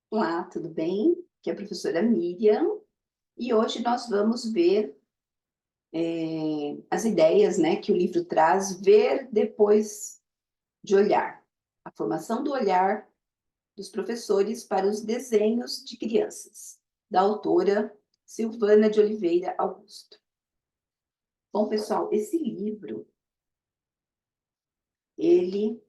Olá, tudo bem? Aqui é a professora Miriam e hoje nós vamos ver as ideias, né, que o livro traz, ver depois de olhar. A formação do olhar dos professores para os desenhos de crianças, da autora Silvana de Oliveira Augusto. Bom, pessoal, esse livro, ele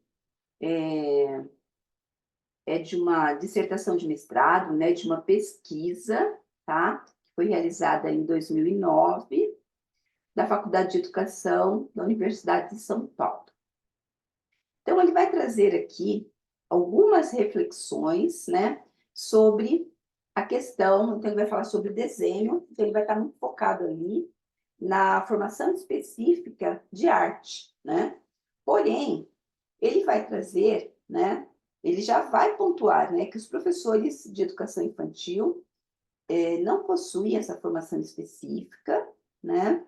é de uma dissertação de mestrado, né, de uma pesquisa, tá? Que foi realizada em 2009 da Faculdade de Educação da Universidade de São Paulo. Então, ele vai trazer aqui algumas reflexões, né, sobre a questão, então ele vai falar sobre desenho, então ele vai estar muito focado ali na formação específica de arte, né? Porém, ele vai trazer, né, ele já vai pontuar, né, que os professores de educação infantil não possuem essa formação específica, né?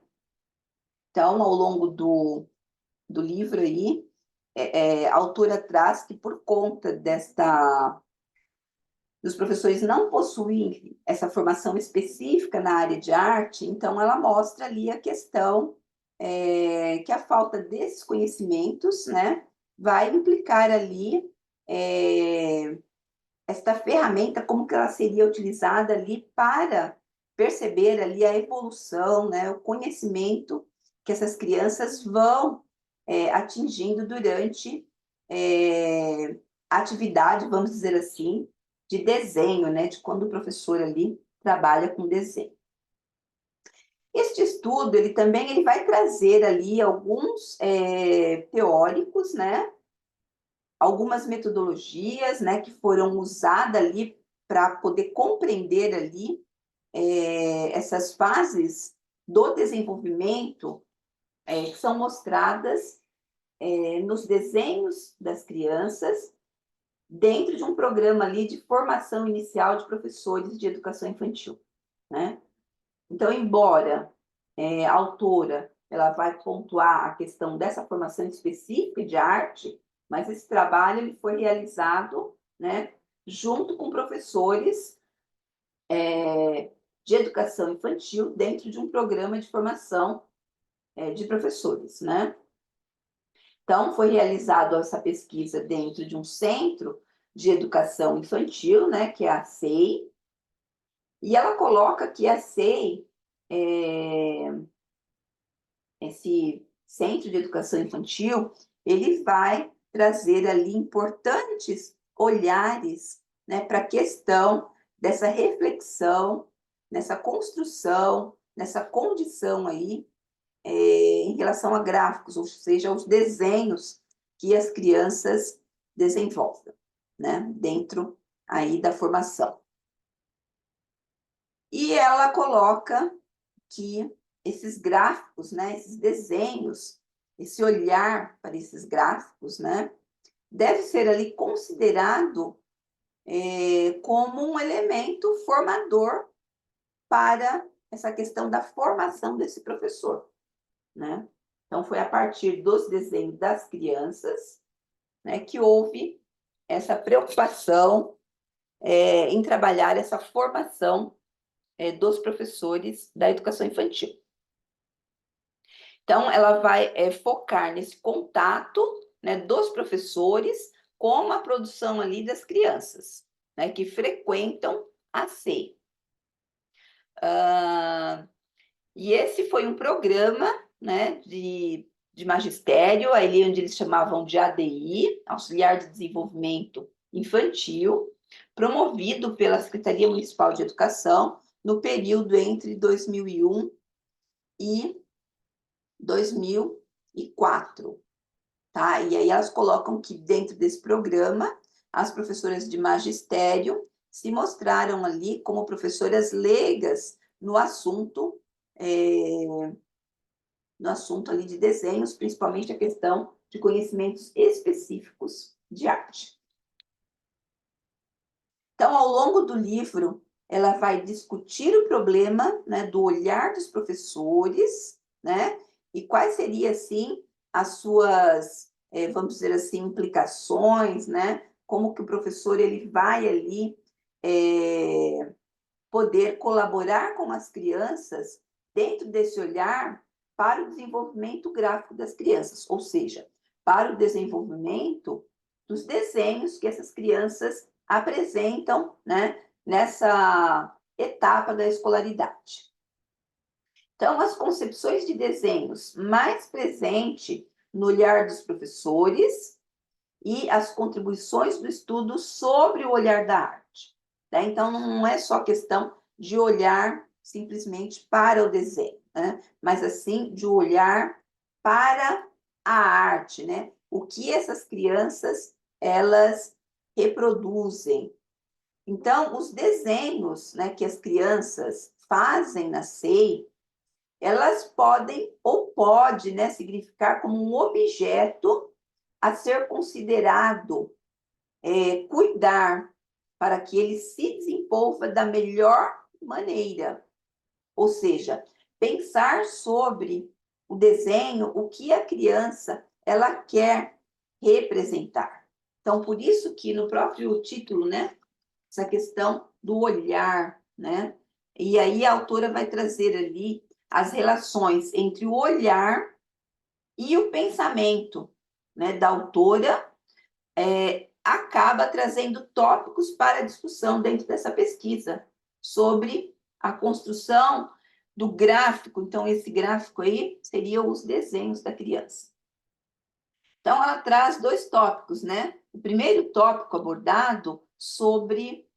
Então, ao longo do livro aí, a autora traz que por conta dos professores não possuírem essa formação específica na área de arte, então ela mostra ali a questão que a falta desses conhecimentos, né, vai implicar ali esta ferramenta, como que ela seria utilizada ali para perceber ali a evolução, né, o conhecimento que essas crianças vão atingindo durante a atividade, vamos dizer assim, de desenho, né, de quando o professor ali trabalha com desenho. Este estudo, ele vai trazer ali alguns teóricos, né, algumas metodologias, né, que foram usadas ali para poder compreender ali essas fases do desenvolvimento que são mostradas nos desenhos das crianças dentro de um programa ali de formação inicial de professores de educação infantil, né? Então, embora a autora ela vai pontuar a questão dessa formação específica de arte, mas esse trabalho ele foi realizado, né, junto com professores de educação infantil dentro de um programa de formação de professores, né? Então, foi realizada essa pesquisa dentro de um centro de educação infantil, né, que é a SEI, e ela coloca que a SEI, esse centro de educação infantil, ele vai trazer ali importantes olhares, né, para a questão dessa reflexão, nessa construção, nessa condição aí, em relação a gráficos, ou seja, os desenhos que as crianças desenvolvem, né, dentro aí da formação. E ela coloca que esses gráficos, né, esses desenhos, esse olhar para esses gráficos, né, deve ser ali considerado como um elemento formador para essa questão da formação desse professor, né? Então, foi a partir dos desenhos das crianças, né, que houve essa preocupação em trabalhar essa formação dos professores da educação infantil. Então, ela vai focar nesse contato, né, dos professores com a produção ali das crianças, né, que frequentam a SEI. E esse foi um programa, né, de magistério, ali onde eles chamavam de ADI, Auxiliar de Desenvolvimento Infantil, promovido pela Secretaria Municipal de Educação no período entre 2001 e 2004. Tá? E aí elas colocam que dentro desse programa, as professoras de magistério se mostraram ali como professoras leigas no assunto ali de desenhos, principalmente a questão de conhecimentos específicos de arte. Então, ao longo do livro, ela vai discutir o problema, né, do olhar dos professores, né, e quais seriam, assim, as suas, vamos dizer assim, implicações, né, como que o professor ele vai ali poder colaborar com as crianças dentro desse olhar para o desenvolvimento gráfico das crianças, ou seja, para o desenvolvimento dos desenhos que essas crianças apresentam, né, nessa etapa da escolaridade. Então, as concepções de desenhos mais presentes no olhar dos professores e as contribuições do estudo sobre o olhar da arte. Né? Então, não é só questão de olhar simplesmente para o desenho, né? Mas assim, de olhar para a arte, né? O que essas crianças, elas reproduzem. Então, os desenhos, né, que as crianças fazem na SEI, elas podem ou pode, né, significar como um objeto a ser considerado, cuidar para que ele se desenvolva da melhor maneira. Ou seja, pensar sobre o desenho, o que a criança ela quer representar. Então, por isso que no próprio título, né, essa questão do olhar, né? E aí a autora vai trazer ali as relações entre o olhar e o pensamento, né, da autora, acaba trazendo tópicos para discussão dentro dessa pesquisa sobre a construção do gráfico. Então, esse gráfico aí seriam os desenhos da criança. Então, ela traz dois tópicos, né? O primeiro tópico abordado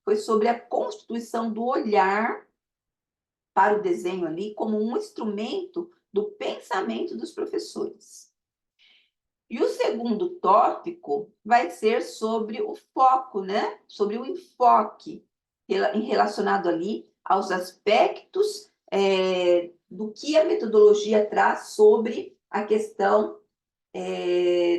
foi sobre a constituição do olhar para o desenho ali como um instrumento do pensamento dos professores. E o segundo tópico vai ser sobre o foco, né? Sobre o enfoque relacionado ali aos aspectos do que a metodologia traz sobre a questão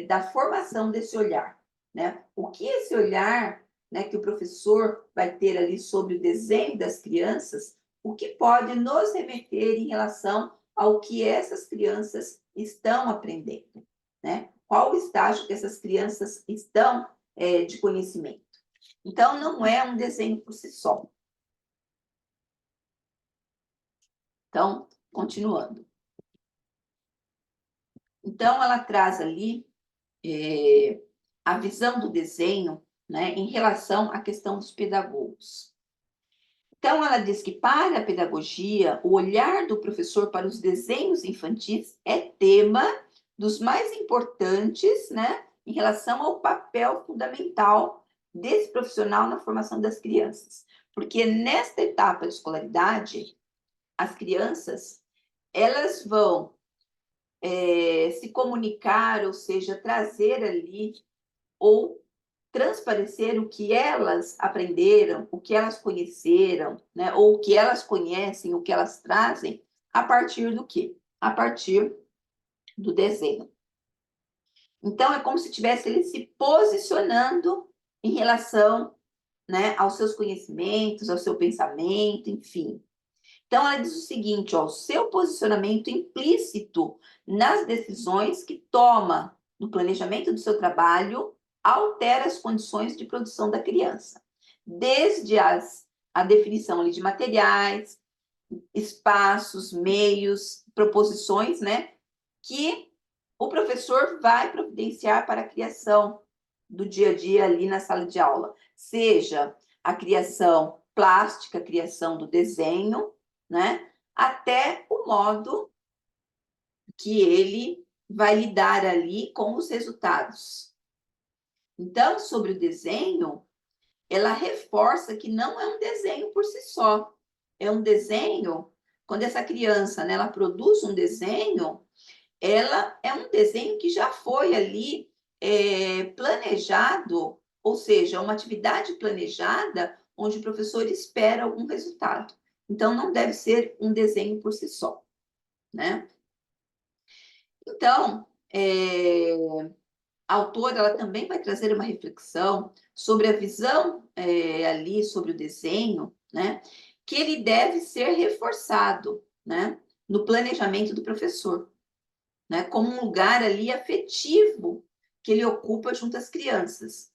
da formação desse olhar, né? O que esse olhar, né, que o professor vai ter ali sobre o desenho das crianças, o que pode nos remeter em relação ao que essas crianças estão aprendendo, né? Qual o estágio que essas crianças estão de conhecimento. Então, não é um desenho por si só. Então, continuando. Então, ela traz ali a visão do desenho, né, em relação à questão dos pedagogos. Então, ela diz que, para a pedagogia, o olhar do professor para os desenhos infantis é tema dos mais importantes, né, em relação ao papel fundamental desse profissional na formação das crianças. Porque nesta etapa de escolaridade, as crianças, elas vão se comunicar, ou seja, trazer ali ou transparecer o que elas aprenderam, o que elas conheceram, né? Ou o que elas conhecem, o que elas trazem, a partir do quê? A partir do desenho. Então, é como se estivesse ele se posicionando em relação, né, aos seus conhecimentos, ao seu pensamento, enfim. Então, ela diz o seguinte, ó, o seu posicionamento implícito nas decisões que toma no planejamento do seu trabalho altera as condições de produção da criança, desde a definição ali de materiais, espaços, meios, proposições, né, que o professor vai providenciar para a criação do dia a dia ali na sala de aula, seja a criação plástica, a criação do desenho, né, até o modo que ele vai lidar ali com os resultados. Então, sobre o desenho, ela reforça que não é um desenho por si só. É um desenho, quando essa criança, né, ela produz um desenho, ela é um desenho que já foi ali planejado, ou seja, uma atividade planejada onde o professor espera algum resultado. Então, não deve ser um desenho por si só, né? Então, a autora ela também vai trazer uma reflexão sobre a visão ali sobre o desenho, né? Que ele deve ser reforçado, né? No planejamento do professor, né? Como um lugar ali afetivo que ele ocupa junto às crianças,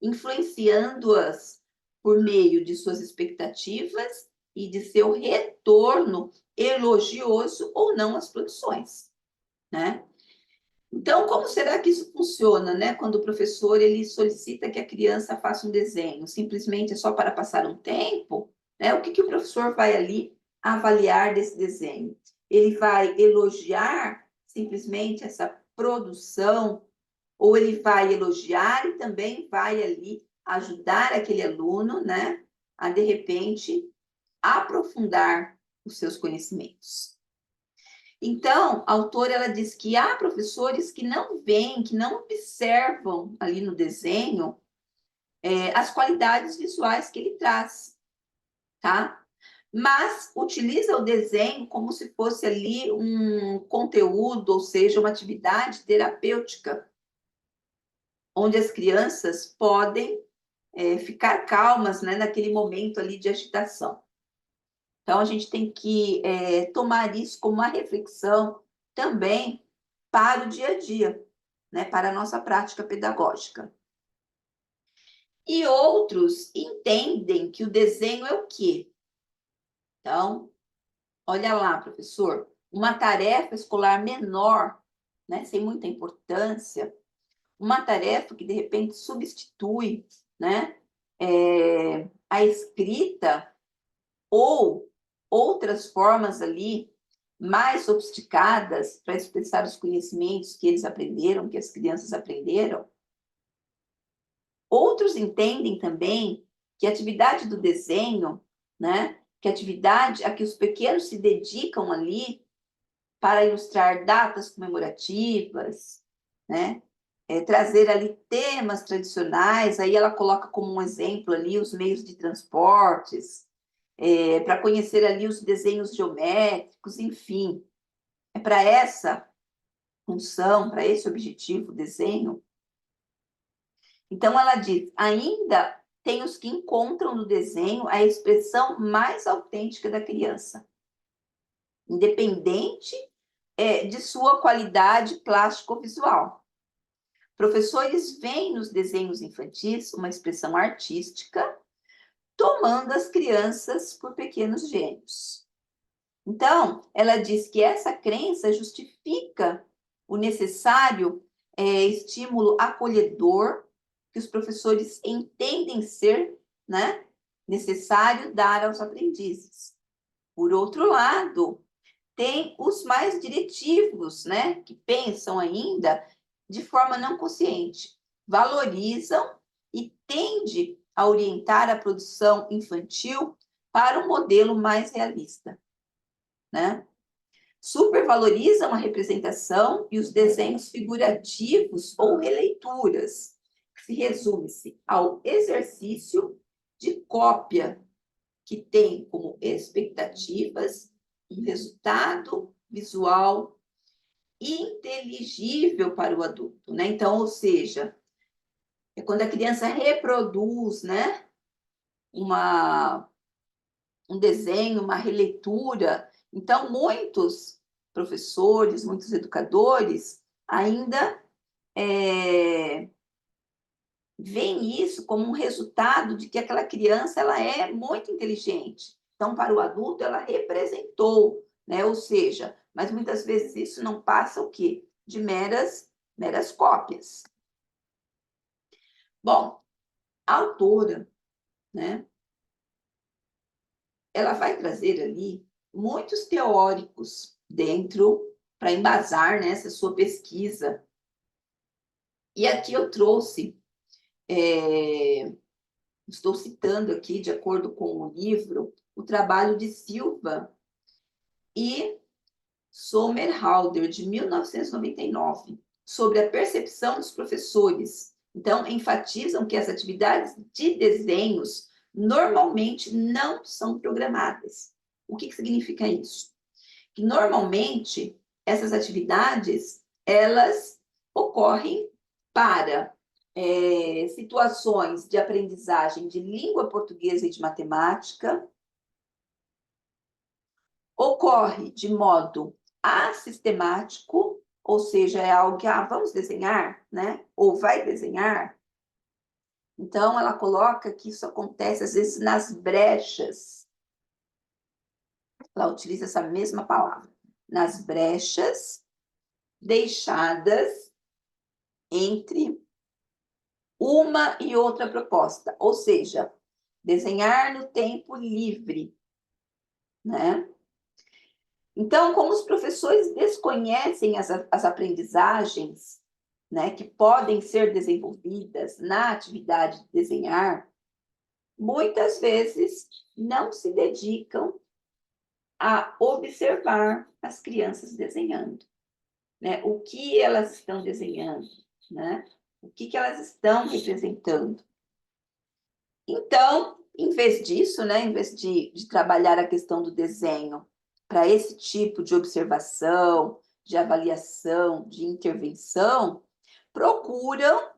influenciando-as por meio de suas expectativas e de seu retorno elogioso ou não às produções, né? Então, como será que isso funciona, né? Quando o professor ele solicita que a criança faça um desenho, simplesmente é só para passar um tempo, né? O que o professor vai ali avaliar desse desenho? Ele vai elogiar simplesmente essa produção, ou ele vai elogiar e também vai ali ajudar aquele aluno, né, a de repente aprofundar os seus conhecimentos. Então, a autora ela diz que há professores que não veem, que não observam ali no desenho as qualidades visuais que ele traz, tá? Mas utiliza o desenho como se fosse ali um conteúdo, ou seja, uma atividade terapêutica, onde as crianças podem ficar calmas, né, naquele momento ali de agitação. Então, a gente tem que tomar isso como uma reflexão também para o dia a dia, né, para a nossa prática pedagógica. E outros entendem que o desenho é o quê? Então, olha lá, professor, uma tarefa escolar menor, né, sem muita importância, uma tarefa que, de repente, substitui, né, a escrita ou outras formas ali mais sofisticadas para expressar os conhecimentos que eles aprenderam, que as crianças aprenderam. Outros entendem também que a atividade do desenho, né, que a atividade a que os pequenos se dedicam ali para ilustrar datas comemorativas, né, trazer ali temas tradicionais, aí ela coloca como um exemplo ali os meios de transportes, para conhecer ali os desenhos geométricos, enfim. É para essa função, para esse objetivo, o desenho. Então, ela diz, ainda tem os que encontram no desenho a expressão mais autêntica da criança, independente de sua qualidade plástico-visual. Professores veem nos desenhos infantis uma expressão artística, tomando as crianças por pequenos gênios. Então, ela diz que essa crença justifica o necessário estímulo acolhedor que os professores entendem ser, né, necessário dar aos aprendizes. Por outro lado, tem os mais diretivos, né, que pensam ainda de forma não consciente, valorizam e tende a orientar a produção infantil para um modelo mais realista, né? Supervalorizam a representação e os desenhos figurativos ou releituras, que se resume-se ao exercício de cópia, que tem como expectativas um resultado visual inteligível para o adulto, né? Então, ou seja, é quando a criança reproduz, né, um desenho, uma releitura. Então, muitos professores, muitos educadores ainda veem isso como um resultado de que aquela criança ela é muito inteligente. Então, para o adulto, ela representou, né? Ou seja, mas muitas vezes isso não passa o quê? De meras cópias. Bom, a autora, né? Ela vai trazer ali muitos teóricos dentro para embasar nessa sua pesquisa. E aqui eu trouxe, estou citando aqui, de acordo com o livro, o trabalho de Silva e Sommerhalder, de 1999, sobre a percepção dos professores. Então, enfatizam que as atividades de desenhos normalmente não são programadas. O que significa isso? Que normalmente essas atividades elas ocorrem para situações de aprendizagem de língua portuguesa e de matemática, ocorre de modo assistemático, ou seja, é algo que vamos desenhar, né? Ou vai desenhar, Então, ela coloca que isso acontece, às vezes, nas brechas. Ela utiliza essa mesma palavra. Nas brechas deixadas entre uma e outra proposta. Ou seja, desenhar no tempo livre, né? Então, como os professores desconhecem as aprendizagens, né, que podem ser desenvolvidas na atividade de desenhar, muitas vezes não se dedicam a observar as crianças desenhando, né? O que elas estão desenhando, né? O que elas estão representando. Então, em vez disso, né, em vez de trabalhar a questão do desenho para esse tipo de observação, de avaliação, de intervenção, procuram,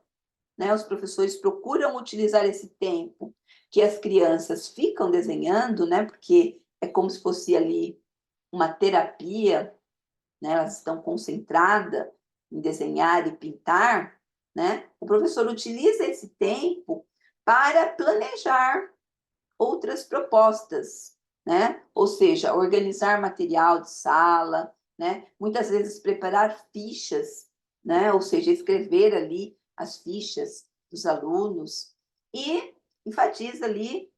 né, os professores procuram utilizar esse tempo que as crianças ficam desenhando, né, porque é como se fosse ali uma terapia, né, elas estão concentradas em desenhar e pintar, né, o professor utiliza esse tempo para planejar outras propostas, né? Ou seja, organizar material de sala, né? Muitas vezes preparar fichas, né? Ou seja, escrever ali as fichas dos alunos e enfatiza ali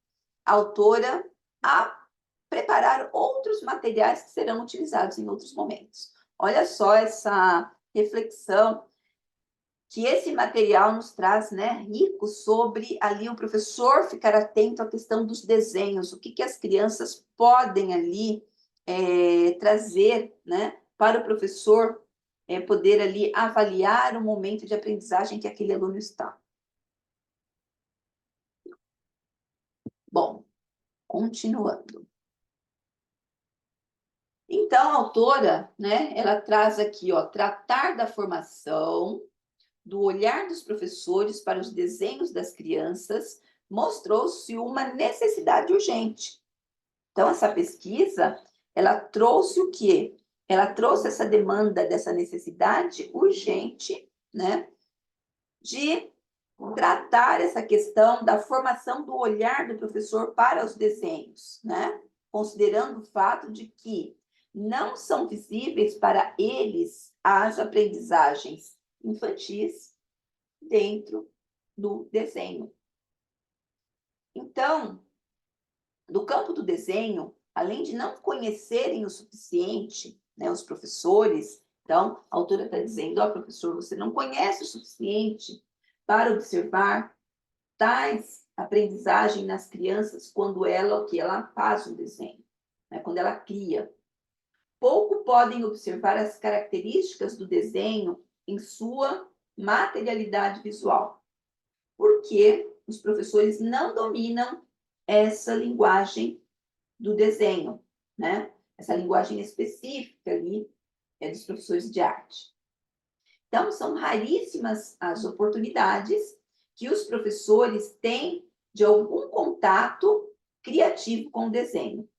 a autora a preparar outros materiais que serão utilizados em outros momentos. Olha só essa reflexão que esse material nos traz, né, rico sobre ali o professor ficar atento à questão dos desenhos, o que as crianças podem ali trazer, né, para o professor poder ali avaliar o momento de aprendizagem que aquele aluno está. Bom, continuando. Então, a autora, né, ela traz aqui, ó, tratar da formação, do olhar dos professores para os desenhos das crianças, mostrou-se uma necessidade urgente. Então, essa pesquisa, ela trouxe o quê? Ela trouxe essa demanda dessa necessidade urgente, né, de tratar essa questão da formação do olhar do professor para os desenhos, né? Considerando o fato de que não são visíveis para eles as aprendizagens infantis dentro do desenho. Então, no campo do desenho, além de não conhecerem o suficiente, né, os professores, então, a autora está dizendo, ó, professor, você não conhece o suficiente para observar tais aprendizagem nas crianças quando ela faz um desenho, né, quando ela cria. Pouco podem observar as características do desenho em sua materialidade visual, porque os professores não dominam essa linguagem do desenho, né? Essa linguagem específica ali dos professores de arte. Então, são raríssimas as oportunidades que os professores têm de algum contato criativo com o desenho.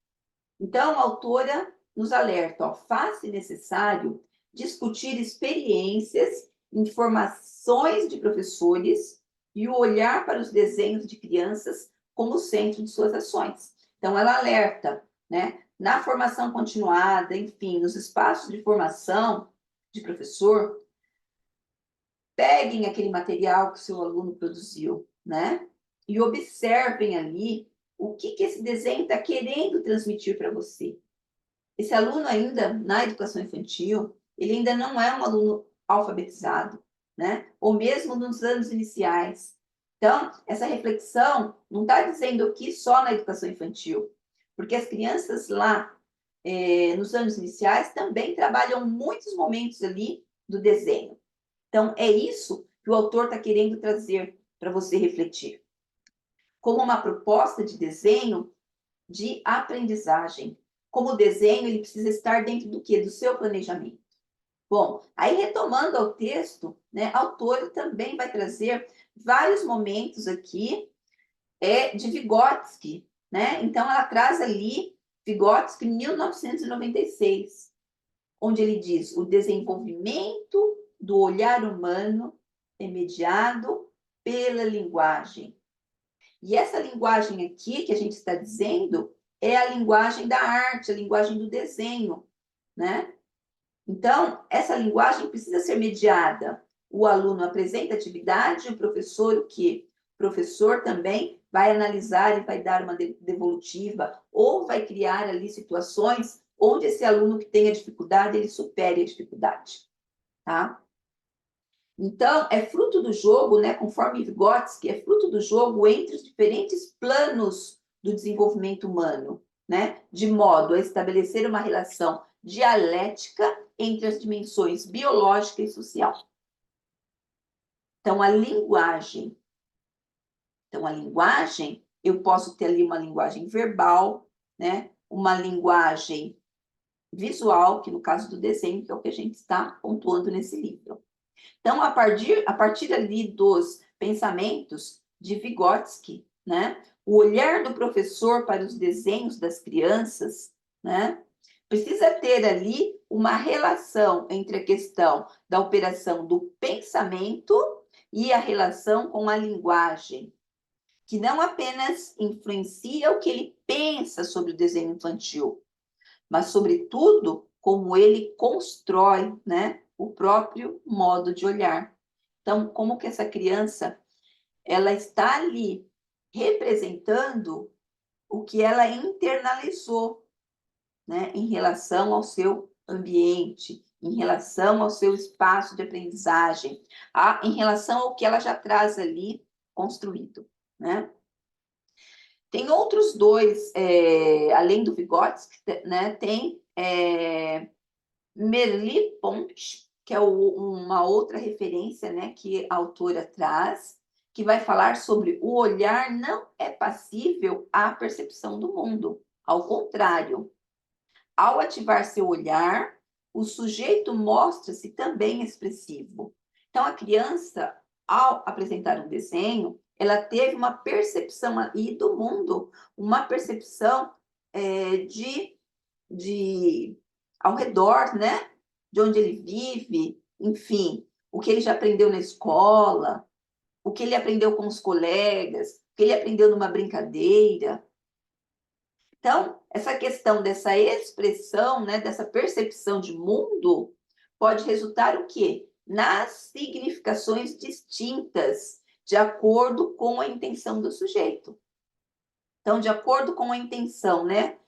Então, a autora nos alerta, ó, faz-se necessário discutir experiências, informações de professores e o olhar para os desenhos de crianças como centro de suas ações. Então, ela alerta, né? Na formação continuada, enfim, nos espaços de formação de professor, peguem aquele material que o seu aluno produziu, né? E observem ali o que esse desenho está querendo transmitir para você. Esse aluno ainda, na educação infantil, ele ainda não é um aluno alfabetizado, né? Ou mesmo nos anos iniciais. Então, essa reflexão não está dizendo aqui só na educação infantil, porque as crianças lá, nos anos iniciais, também trabalham muitos momentos ali do desenho. Então, é isso que o autor está querendo trazer para você refletir. Como uma proposta de desenho de aprendizagem. Como o desenho, ele precisa estar dentro do quê? Do seu planejamento. Bom, aí retomando ao texto, né, a autora também vai trazer vários momentos aqui de Vygotsky, né? Então, ela traz ali Vygotsky, 1996, onde ele diz o desenvolvimento do olhar humano é mediado pela linguagem, E essa linguagem aqui que a gente está dizendo é a linguagem da arte, a linguagem do desenho, né? Então, essa linguagem precisa ser mediada. O aluno apresenta a atividade, o professor o quê? O professor também vai analisar e vai dar uma devolutiva, ou vai criar ali situações onde esse aluno que tem a dificuldade, ele supere a dificuldade, tá? Então, é fruto do jogo, né, conforme Vygotsky, é fruto do jogo entre os diferentes planos do desenvolvimento humano, né, de modo a estabelecer uma relação dialética entre as dimensões biológica e social. Então, a linguagem. Então, a linguagem, eu posso ter ali uma linguagem verbal, né, uma linguagem visual, que no caso do desenho, que é o que a gente está pontuando nesse livro. Então, a partir ali dos pensamentos de Vygotsky, né, o olhar do professor para os desenhos das crianças, né, precisa ter ali uma relação entre a questão da operação do pensamento e a relação com a linguagem, que não apenas influencia o que ele pensa sobre o desenho infantil, mas, sobretudo, como ele constrói, né, o próprio modo de olhar. Então, como que essa criança ela está ali representando o que ela internalizou, né, em relação ao seu ambiente, em relação ao seu espaço de aprendizagem, em relação ao que ela já traz ali construído, né? Tem outros dois, além do Vygotsky, né, tem Merleau-Ponty, que é uma outra referência, né, que a autora traz, que vai falar sobre o olhar não é passível à percepção do mundo. Ao contrário, ao ativar seu olhar, o sujeito mostra-se também expressivo. Então, a criança, ao apresentar um desenho, ela teve uma percepção aí do mundo, uma percepção de ao redor, né? De onde ele vive, enfim, o que ele já aprendeu na escola, o que ele aprendeu com os colegas, o que ele aprendeu numa brincadeira. Então, essa questão dessa expressão, né, dessa percepção de mundo, pode resultar o quê? Nas significações distintas, de acordo com a intenção do sujeito. Então, de acordo com a intenção, né?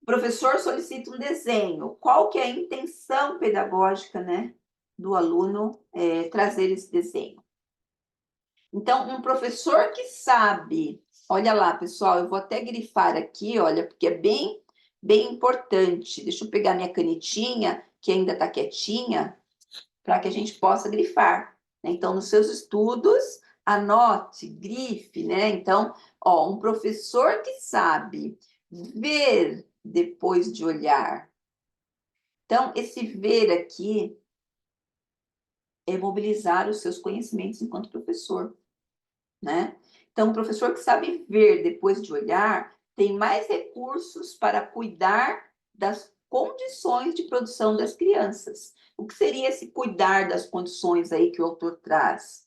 O professor solicita um desenho. Qual que é a intenção pedagógica, né, do aluno trazer esse desenho? Então, um professor que sabe, olha lá, pessoal, eu vou até grifar aqui, olha, porque é bem, bem importante. Deixa eu pegar minha canetinha, que ainda está quietinha, para que a gente possa grifar, né? Então, nos seus estudos, anote, grife, né? Então, ó, um professor que sabe ver depois de olhar. Então, esse ver aqui é mobilizar os seus conhecimentos enquanto professor, né? Então, o professor que sabe ver depois de olhar tem mais recursos para cuidar das condições de produção das crianças. O que seria esse cuidar das condições aí que o autor traz?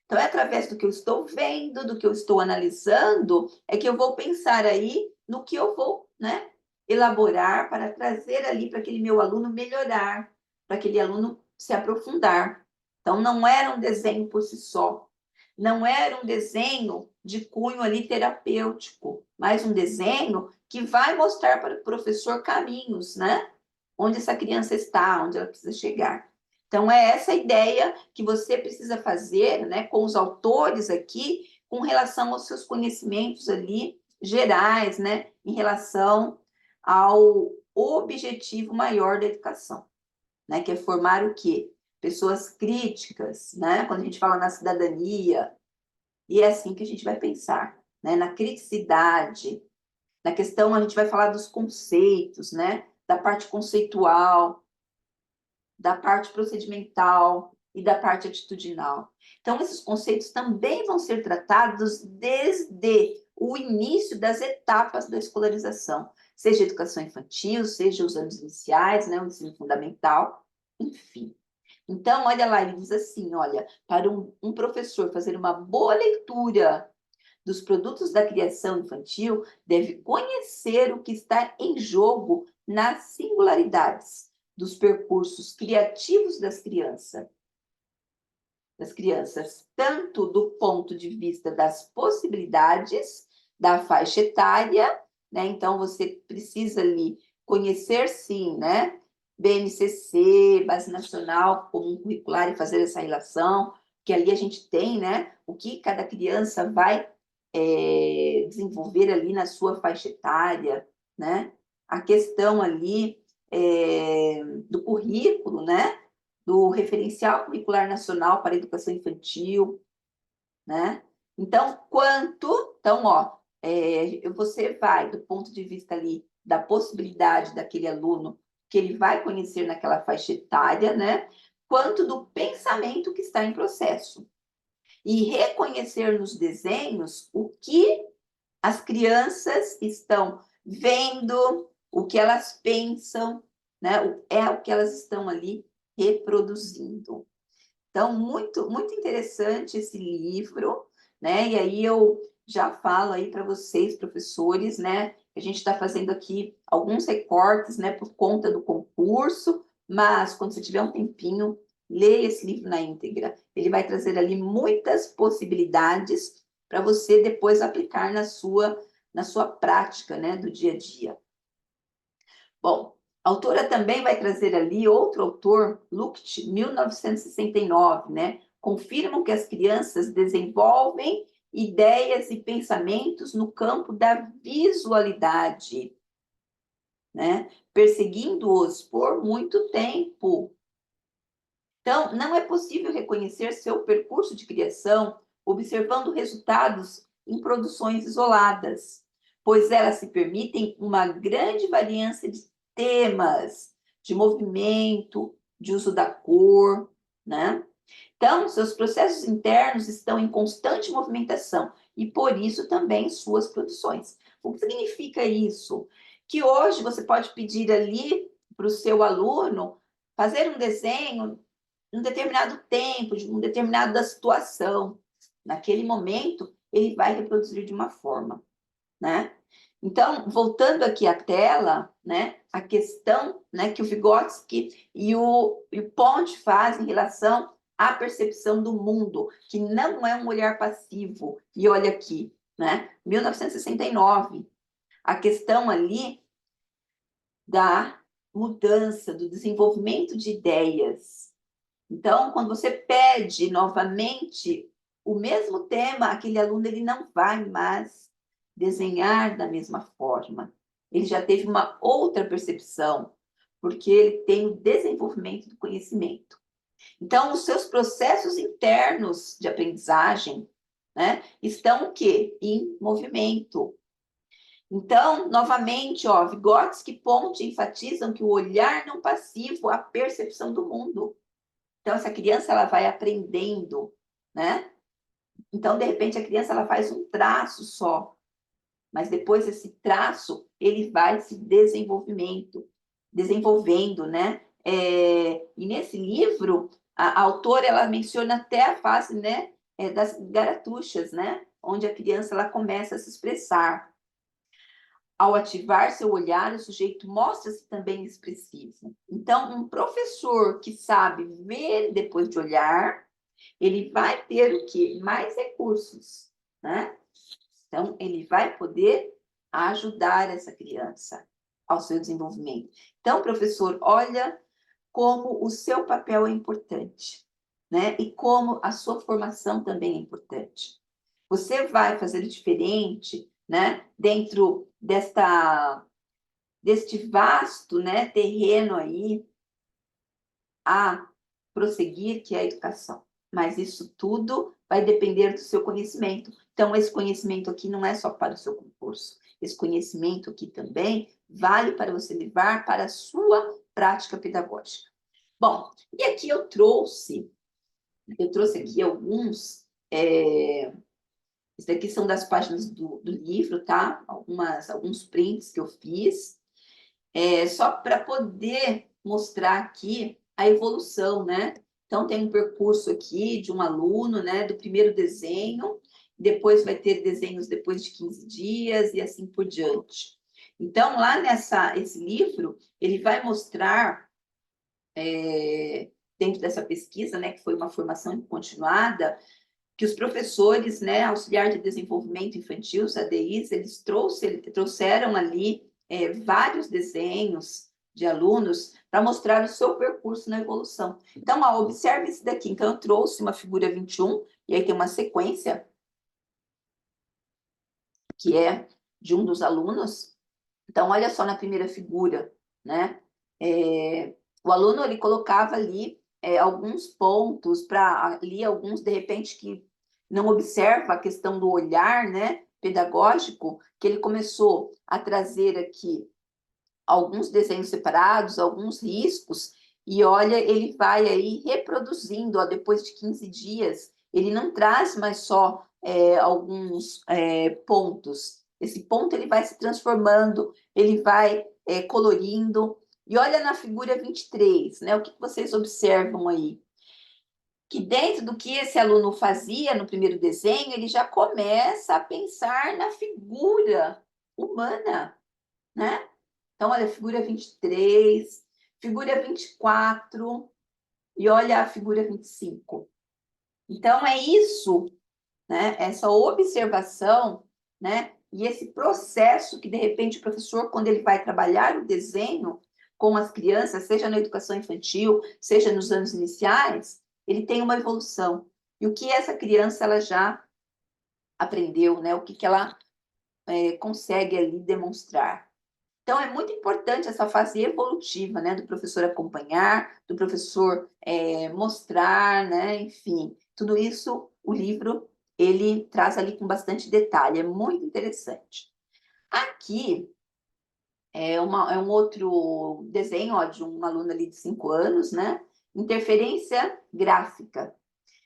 Então, é através do que eu estou vendo, do que eu estou analisando, é que eu vou pensar aí no que eu vou, né, elaborar para trazer ali para aquele meu aluno melhorar, para aquele aluno se aprofundar. Então, não era um desenho por si só, não era um desenho de cunho ali terapêutico, mas um desenho que vai mostrar para o professor caminhos, né? Onde essa criança está, onde ela precisa chegar. Então, é essa ideia que você precisa fazer, né, com os autores aqui, com relação aos seus conhecimentos ali gerais, né, em relação ao objetivo maior da educação, né, que é formar o quê? Pessoas críticas, né, quando a gente fala na cidadania, e é assim que a gente vai pensar, né, na criticidade, na questão, a gente vai falar dos conceitos, né, da parte conceitual, da parte procedimental e da parte atitudinal. Então, esses conceitos também vão ser tratados desde o início das etapas da escolarização, seja educação infantil, seja os anos iniciais, né, o ensino fundamental, enfim. Então, olha lá, ele diz assim, olha, para um professor fazer uma boa leitura dos produtos da criação infantil deve conhecer o que está em jogo nas singularidades dos percursos criativos das crianças, tanto do ponto de vista das possibilidades da faixa etária, né? Então, você precisa ali conhecer, sim, né? BNCC, Base Nacional Comum Curricular, e fazer essa relação, que ali a gente tem, né? O que cada criança vai desenvolver ali na sua faixa etária, né? A questão ali do currículo, né? Do Referencial Curricular Nacional para a Educação Infantil, né? Então, você vai do ponto de vista ali da possibilidade daquele aluno que ele vai conhecer naquela faixa etária, né? Quanto do pensamento que está em processo. E reconhecer nos desenhos o que as crianças estão vendo, o que elas pensam, né? É o que elas estão ali reproduzindo. Então, muito, muito interessante esse livro, né? E aí eu já falo aí para vocês, professores, né? Que a gente está fazendo aqui alguns recortes, né? Por conta do concurso, mas quando você tiver um tempinho, leia esse livro na íntegra. Ele vai trazer ali muitas possibilidades para você depois aplicar na sua prática, né? Do dia a dia. Bom, a autora também vai trazer ali outro autor, Lucht, 1969, né? Confirmam que as crianças desenvolvem ideias e pensamentos no campo da visualidade, né? Perseguindo-os por muito tempo. Então, não é possível reconhecer seu percurso de criação observando resultados em produções isoladas, pois elas se permitem uma grande variância de temas, de movimento, de uso da cor, né? Então, seus processos internos estão em constante movimentação e, por isso, também suas produções. O que significa isso? Que hoje você pode pedir ali para o seu aluno fazer um desenho em um determinado tempo, de um determinada situação. Naquele momento, ele vai reproduzir de uma forma, né? Então, voltando aqui à tela, né, a questão, né, que o Vygotsky e o Ponte fazem em relação à percepção do mundo, que não é um olhar passivo. E olha aqui, né, 1969, a questão ali da mudança, do desenvolvimento de ideias. Então, quando você pede novamente o mesmo tema, aquele aluno ele não vai mais desenhar da mesma forma. Ele já teve uma outra percepção, porque ele tem o desenvolvimento do conhecimento. Então, os seus processos internos de aprendizagem, né, estão o quê? Em movimento. Então, novamente, ó, Vygotsky e Ponte enfatizam que o olhar não passivo, a percepção do mundo. Então, essa criança ela vai aprendendo, né? Então, de repente, a criança ela faz um traço só, mas depois esse traço ele vai se desenvolvendo, né? E nesse livro, a autora ela menciona até a fase, né, das garatuchas, né? Onde a criança ela começa a se expressar. Ao ativar seu olhar, o sujeito mostra-se também expressivo. Então, um professor que sabe ver depois de olhar, ele vai ter o quê? Mais recursos, né? Então, ele vai poder ajudar essa criança ao seu desenvolvimento. Então, professor, olha como o seu papel é importante, né? E como a sua formação também é importante. Você vai fazer diferente, né? Dentro deste vasto, né, terreno aí a prosseguir, que é a educação. Mas isso tudo vai depender do seu conhecimento. Então, esse conhecimento aqui não é só para o seu concurso. Esse conhecimento aqui também vale para você levar para a sua prática pedagógica. Bom, e aqui eu trouxe aqui alguns. Isso daqui são das páginas do livro, tá? Alguns prints que eu fiz. Só para poder mostrar aqui a evolução, né? Então, tem um percurso aqui de um aluno, né, do primeiro desenho, depois vai ter desenhos depois de 15 dias e assim por diante. Então, lá esse livro, ele vai mostrar, dentro dessa pesquisa, né, que foi uma formação continuada, que os professores, né, auxiliar de desenvolvimento infantil, os ADIs, eles trouxeram ali vários desenhos de alunos para mostrar o seu percurso na evolução. Então, observe esse daqui. Então, eu trouxe uma figura 21, e aí tem uma sequência, que é de um dos alunos. Então, olha só na primeira figura, né? O aluno, ele colocava ali alguns pontos para ali, alguns, de repente, que não observa a questão do olhar, né, pedagógico, que ele começou a trazer aqui alguns desenhos separados, alguns riscos, e olha, ele vai aí reproduzindo, ó, depois de 15 dias, ele não traz mais só alguns pontos. Esse ponto ele vai se transformando, ele vai colorindo. E olha na figura 23, né? O que vocês observam aí? Que dentro do que esse aluno fazia no primeiro desenho, ele já começa a pensar na figura humana, né? Então, olha, figura 23, figura 24, e olha a figura 25. Então, é isso, né? Essa observação, né? E esse processo que, de repente, o professor, quando ele vai trabalhar o desenho com as crianças, seja na educação infantil, seja nos anos iniciais, ele tem uma evolução. E o que essa criança ela já aprendeu, né? O que ela consegue ali demonstrar. Então, é muito importante essa fase evolutiva, né, do professor acompanhar, do professor mostrar, né, enfim, tudo isso o livro ele traz ali com bastante detalhe, é muito interessante. Aqui é um outro desenho, ó, de um aluno ali de 5 anos, né, interferência gráfica.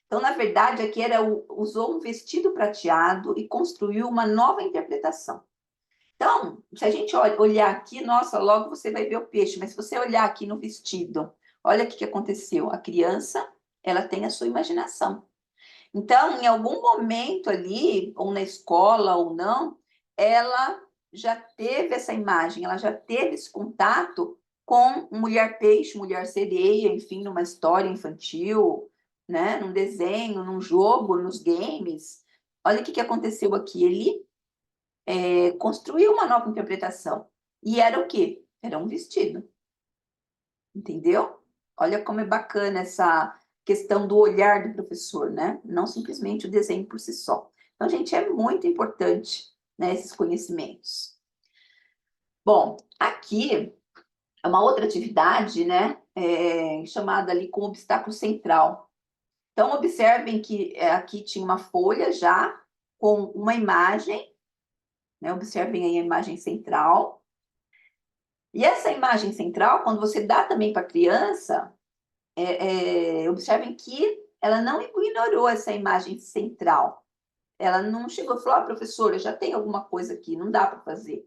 Então, na verdade, aqui usou um vestido prateado e construiu uma nova interpretação. Então, se a gente olhar aqui, nossa, logo você vai ver o peixe, mas se você olhar aqui no vestido, olha o que aconteceu. A criança, ela tem a sua imaginação. Então, em algum momento ali, ou na escola ou não, ela já teve essa imagem, ela já teve esse contato com mulher peixe, mulher sereia, enfim, numa história infantil, né, num desenho, num jogo, nos games. Olha o que aconteceu aqui. Ele construiu uma nova interpretação. E era o quê? Era um vestido. Entendeu? Olha como é bacana essa questão do olhar do professor, né? Não simplesmente o desenho por si só. Então, gente, é muito importante, né, esses conhecimentos. Bom, aqui é uma outra atividade, né, chamada ali com obstáculo central. Então, observem que aqui tinha uma folha já com uma imagem, né? Observem aí a imagem central. E essa imagem central, quando você dá também para a criança, observem que ela não ignorou essa imagem central. Ela não chegou e falou, professora, já tem alguma coisa aqui, não dá para fazer,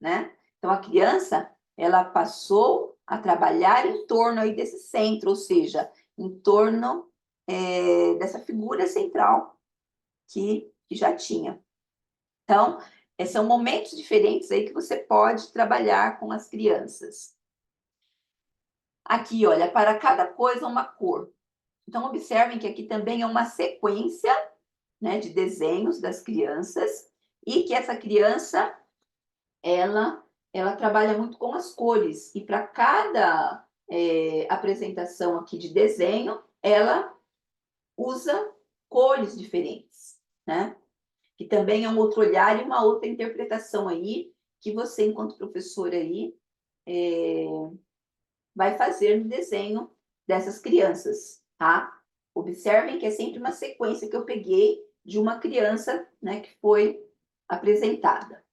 né? Então, a criança, ela passou a trabalhar em torno aí desse centro, ou seja, em torno dessa figura central que já tinha. Então, são momentos diferentes aí que você pode trabalhar com as crianças. Aqui, olha, para cada coisa uma cor. Então, observem que aqui também é uma sequência, né, de desenhos das crianças e que essa criança, ela trabalha muito com as cores. E para cada apresentação aqui de desenho, ela usa cores diferentes, né? Que também é um outro olhar e uma outra interpretação aí que você, enquanto professor aí, vai fazer no desenho dessas crianças, tá? Observem que é sempre uma sequência que eu peguei de uma criança, né, que foi apresentada.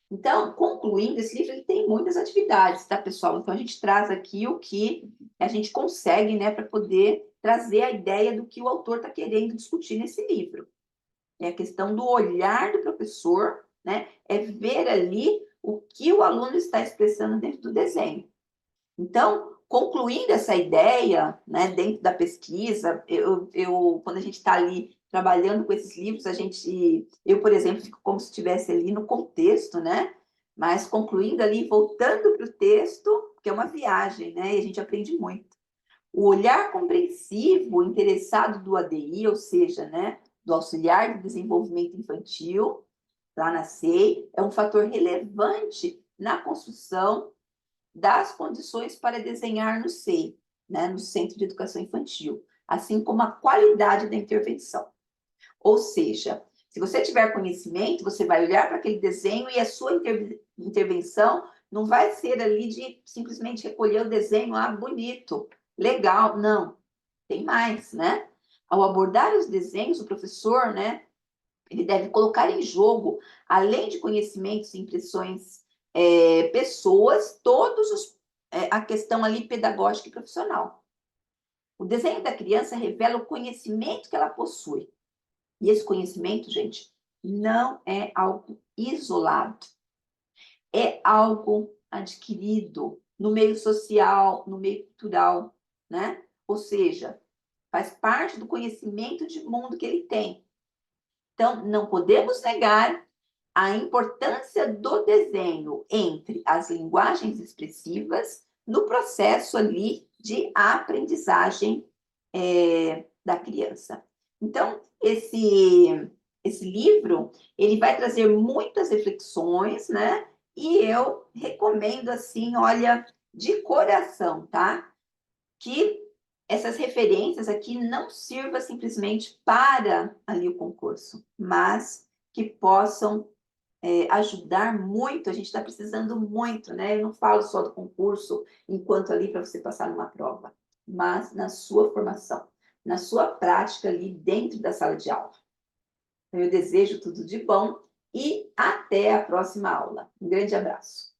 Então, concluindo, esse livro ele tem muitas atividades, tá, pessoal? Então, a gente traz aqui o que a gente consegue, né, para poder trazer a ideia do que o autor está querendo discutir nesse livro. É a questão do olhar do professor, né? É ver ali o que o aluno está expressando dentro do desenho. Então, concluindo essa ideia, né, dentro da pesquisa, quando a gente está ali trabalhando com esses livros, eu, por exemplo, fico como se estivesse ali no contexto, né? Mas concluindo ali, voltando para o texto, que é uma viagem, né? E a gente aprende muito. O olhar compreensivo, interessado do ADI, ou seja, né, do auxiliar de desenvolvimento infantil, lá na SEI, é um fator relevante na construção das condições para desenhar no SEI, né, no Centro de Educação Infantil, assim como a qualidade da intervenção. Ou seja, se você tiver conhecimento, você vai olhar para aquele desenho e a sua intervenção não vai ser ali de simplesmente recolher o desenho, bonito, legal. Não, tem mais, né? Ao abordar os desenhos, o professor, né, ele deve colocar em jogo, além de conhecimentos e impressões, pessoas, a questão ali pedagógica e profissional. O desenho da criança revela o conhecimento que ela possui. E esse conhecimento, gente, não é algo isolado. É algo adquirido no meio social, no meio cultural, né? Ou seja, faz parte do conhecimento de mundo que ele tem. Então, não podemos negar a importância do desenho entre as linguagens expressivas no processo ali de aprendizagem da criança. Então, esse livro, ele vai trazer muitas reflexões, né? E eu recomendo, assim, olha, de coração, tá? Que essas referências aqui não sirvam simplesmente para ali o concurso, mas que possam ajudar muito, a gente está precisando muito, né? Eu não falo só do concurso enquanto ali para você passar numa prova, mas na sua formação, na sua prática ali dentro da sala de aula. Então, eu desejo tudo de bom e até a próxima aula. Um grande abraço.